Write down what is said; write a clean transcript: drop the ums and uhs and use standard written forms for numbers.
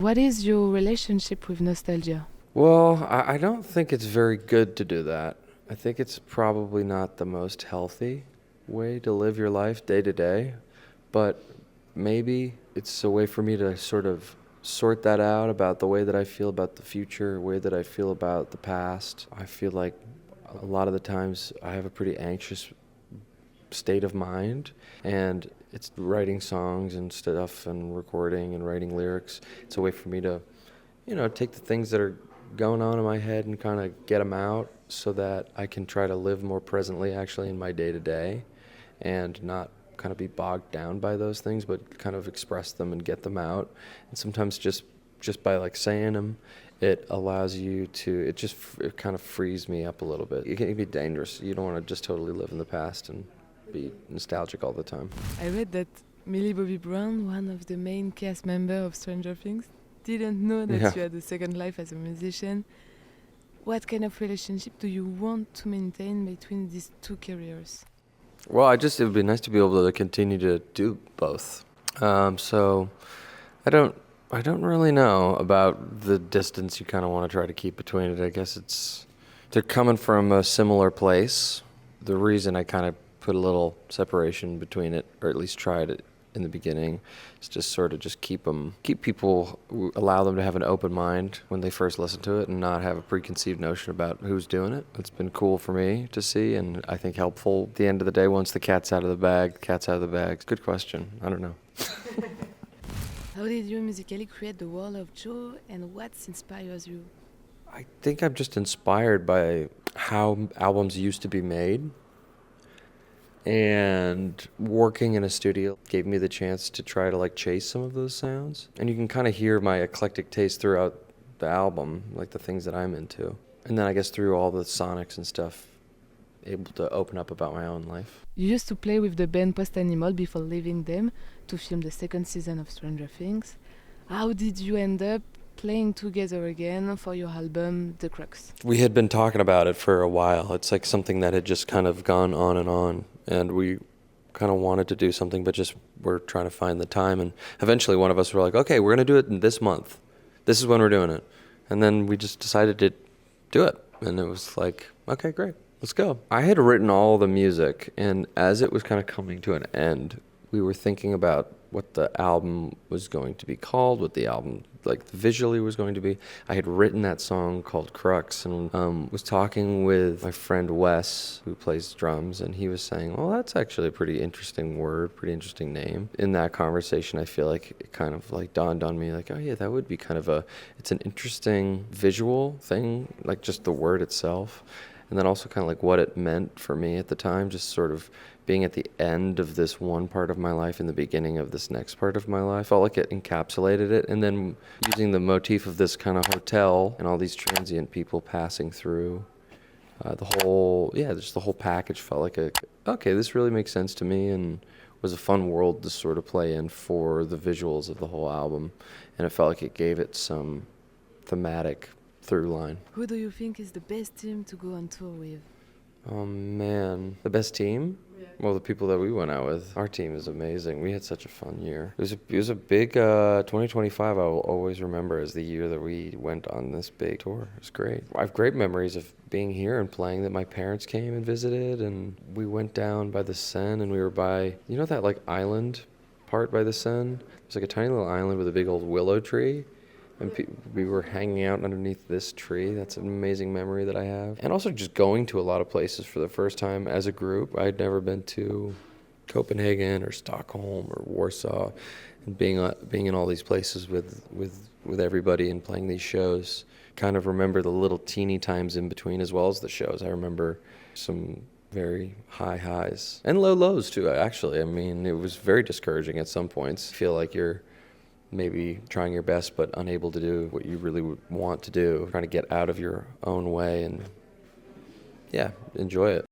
What is your relationship with nostalgia? Well, I don't think it's very good to do that. I think it's probably not the most healthy way to live your life day to day, but maybe it's a way for me to sort of sort that out about the way that I feel about the future, the way that I feel about the past. I feel like a lot of the times I have a pretty anxious state of mind, and it's writing songs and stuff and recording and writing lyrics. It's a way for me to, take the things that are going on in my head and kind of get them out so that I can try to live more presently actually in my day to day and not kind of be bogged down by those things, but kind of express them and get them out. And sometimes just by like saying them, it allows you to, it kind of frees me up a little bit. It can be dangerous. You don't want to just totally live in the past and be nostalgic all the time. I read that Millie Bobby Brown, one of the main cast members of Stranger Things, didn't know that Yeah. you had a second life as a musician. What kind of relationship do you want to maintain between these two careers? Well, it would be nice to be able to continue to do both. So I don't really know about the distance you kind of want to try to keep between it. I guess they're coming from a similar place. The reason I kind of put a little separation between it, or at least tried it in the beginning, is just sort of just keep people, allow them to have an open mind when they first listen to it and not have a preconceived notion about who's doing it. It's been cool for me to see, and I think helpful at the end of the day. Once the cat's out of the bag, the cat's out of the bag. Good question. I don't know. How did you musically create the world of Joe, and what inspires you? I think I'm just inspired by how albums used to be made. And working in a studio gave me the chance to try to like chase some of those sounds. And you can kind of hear my eclectic taste throughout the album, like the things that I'm into. And then I guess through all the sonics and stuff, able to open up about my own life. You used to play with the band Post Animal before leaving them to film the second season of Stranger Things. How did you end up playing together again for your album The Crux? We had been talking about it for a while. It's like something that had just kind of gone on. And we kind of wanted to do something, but just we're trying to find the time. And eventually one of us were like, okay, we're going to do it in this month. This is when we're doing it. And then we just decided to do it. And it was like, okay, great, let's go. I had written all the music, and as it was kind of coming to an end, we were thinking about what the album was going to be called, what the album visually was going to be. I had written that song called Crux, and was talking with my friend Wes, who plays drums, and he was saying, well, that's actually a pretty interesting word, pretty interesting name. In that conversation, I feel like it kind of like dawned on me, like, oh yeah, that would be kind of it's an interesting visual thing, like just the word itself. And then also kind of like what it meant for me at the time, just sort of being at the end of this one part of my life and the beginning of this next part of my life. Felt like it encapsulated it. And then using the motif of this kind of hotel and all these transient people passing through, just the whole package felt like okay, this really makes sense to me, and was a fun world to sort of play in for the visuals of the whole album. And it felt like it gave it some thematic through line. Who do you think is the best team to go on tour with? Oh man, the best team? Yeah. Well, the people that we went out with. Our team is amazing. We had such a fun year. It was a big 2025. I will always remember as the year that we went on this big tour. It was great. I have great memories of being here and playing. That my parents came and visited, and we went down by the Seine, and we were by that like island part by the Seine. There's like a tiny little island with a big old willow tree. And we were hanging out underneath this tree. That's an amazing memory that I have. And also just going to a lot of places for the first time as a group. I'd never been to Copenhagen or Stockholm or Warsaw. And being in all these places with everybody and playing these shows. Kind of remember the little teeny times in between as well as the shows. I remember some very high highs. And low lows too, actually. I mean, it was very discouraging at some points. I feel like you're maybe trying your best but unable to do what you really would want to do, trying to get out of your own way and enjoy it.